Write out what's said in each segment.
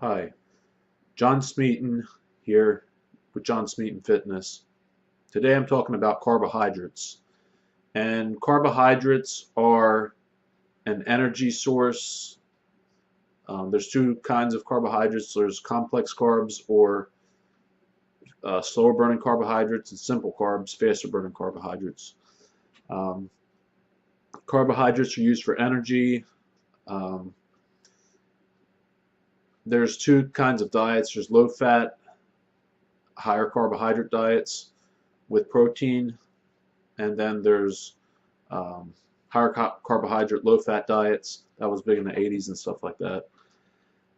Hi, John Smeaton here with John Smeaton Fitness. Today I'm talking about carbohydrates. And carbohydrates are an energy source. There's two kinds of carbohydrates. There's complex carbs or slower burning carbohydrates and simple carbs, faster burning carbohydrates. Um, Carbohydrates are used for energy. Um, there's two kinds of diets. There's low fat, higher carbohydrate diets with protein, and then there's higher carbohydrate, low fat diets. That was big in the 80s and stuff like that.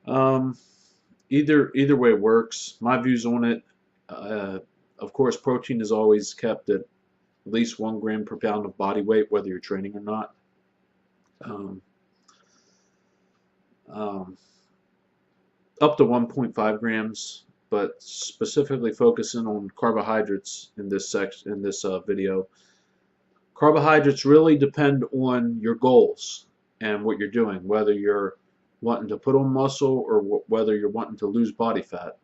Um, either way works. My views on it. Uh, of course, protein is always kept at least 1 gram per pound of body weight, whether you're training or not. Um, um, Up to 1.5 grams, but specifically focusing on carbohydrates in this section in this video. Carbohydrates really depend on your goals and what you're doing, whether you're wanting to put on muscle or whether you're wanting to lose body fat.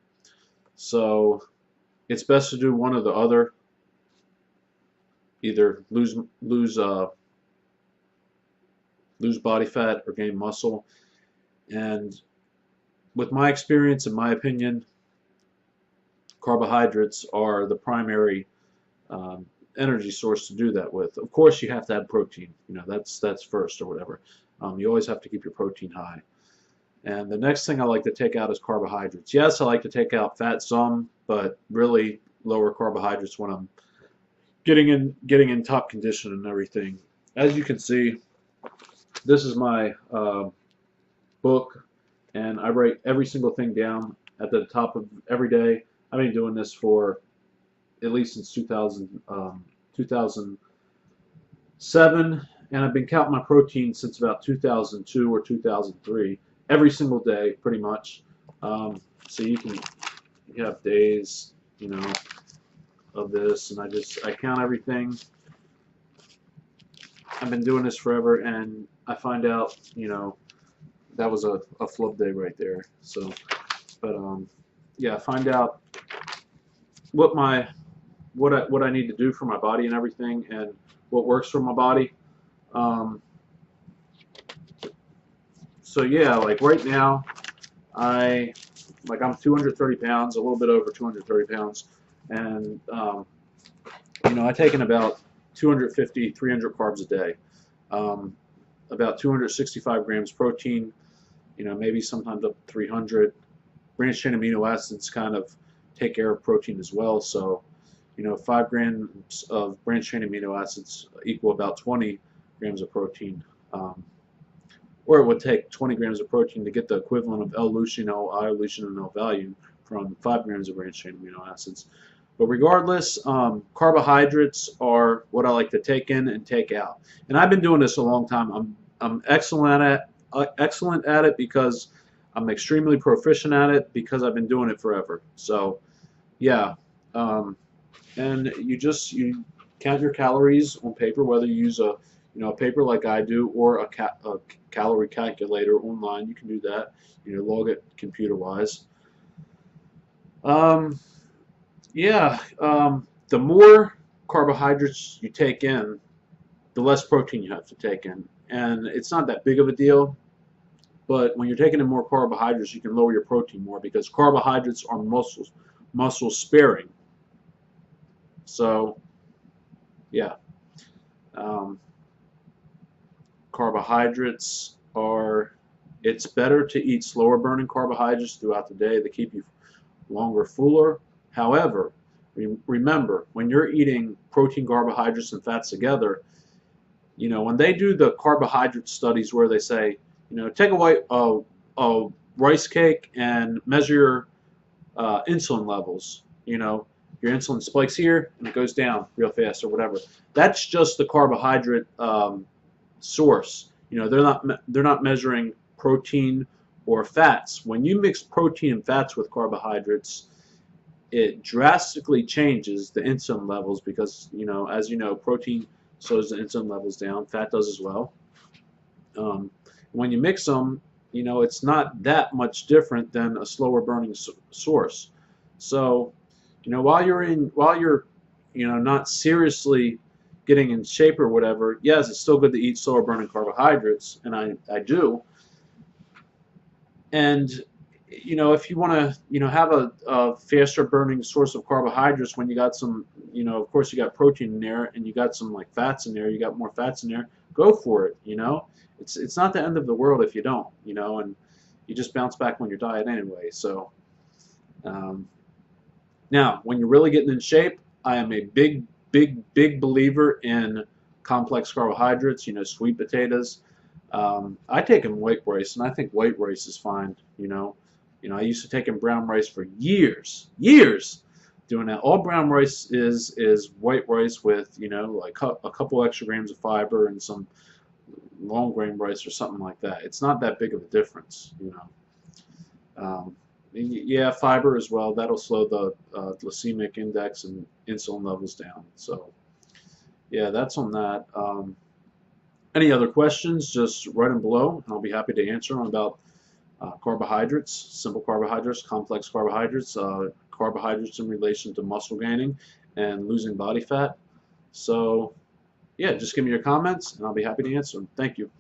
So it's best to do one or the other, either lose body fat or gain muscle. And with my experience and my opinion, carbohydrates are the primary um, energy source to do that with. Of course, you have to have protein. You know, that's first or whatever. You always have to keep your protein high. And the next thing I like to take out is carbohydrates. Yes, I like to take out fat some, but really lower carbohydrates when I'm getting in top condition and everything. As you can see, this is my book, and I write every single thing down at the top of every day. I've been doing this for at least since 2007, and I've been counting my protein since about 2002 or 2003, every single day, pretty much. So you have days, of this, and I count everything. I've been doing this forever, and I find out, that was a flub day right there. So, but yeah, I find out what my what I need to do for my body and everything, and what works for my body. Um, so yeah, like right now, I'm 230 pounds, a little bit over 230 pounds, and I take in about 250, 300 carbs a day, about 265 grams protein, maybe sometimes up to 300. Branched chain amino acids kind of take care of protein as well, so 5 grams of branched chain amino acids equal about 20 grams of protein. Or it would take 20 grams of protein to get the equivalent of L-leucine, L-isoleucine, and L-value from 5 grams of branched chain amino acids. But regardless, carbohydrates are what I like to take in and take out. And I've been doing this a long time. I'm excellent at it because I'm extremely proficient at it because I've been doing it forever. So, yeah. And you count your calories on paper, whether you use a paper like I do or a calorie calculator online. You can do that. Log it computer wise. Um, yeah. The more carbohydrates you take in, the less protein you have to take in, and it's not that big of a deal. But when you're taking in more carbohydrates, you can lower your protein more because carbohydrates are muscle sparing. So, yeah. Um, Carbohydrates it's better to eat slower burning carbohydrates throughout the day to keep you longer fuller. However, remember, when you're eating protein, carbohydrates, and fats together, when they do the carbohydrate studies where they say, take a rice cake and measure your insulin levels. Your insulin spikes here and it goes down real fast or whatever. That's just the carbohydrate source. They're not measuring protein or fats. When you mix protein and fats with carbohydrates, it drastically changes the insulin levels because as you know, protein slows the insulin levels down. Fat does as well. When you mix them, it's not that much different than a slower burning source. So, while you're, not seriously getting in shape or whatever, yes, it's still good to eat slower burning carbohydrates, and I do. And, if you want to, have a faster burning source of carbohydrates when you got some, of course you got protein in there and you got some like fats in there, you got more fats in there, go for it. It's not the end of the world if you don't, and you just bounce back on your diet anyway. So, um, now, when you're really getting in shape, I am a big believer in complex carbohydrates, sweet potatoes. I take in white rice, and I think white rice is fine. I used to take in brown rice for years doing that. All brown rice is white rice with, like a couple extra grams of fiber and some long grain rice or something like that. It's not that big of a difference. Yeah, fiber as well. That'll slow the glycemic index and insulin levels down. So, yeah, that's on that. Any other questions, just write them below, and I'll be happy to answer them about carbohydrates, simple carbohydrates, complex carbohydrates, carbohydrates in relation to muscle gaining and losing body fat. So, yeah, just give me your comments, and I'll be happy to answer them. Thank you.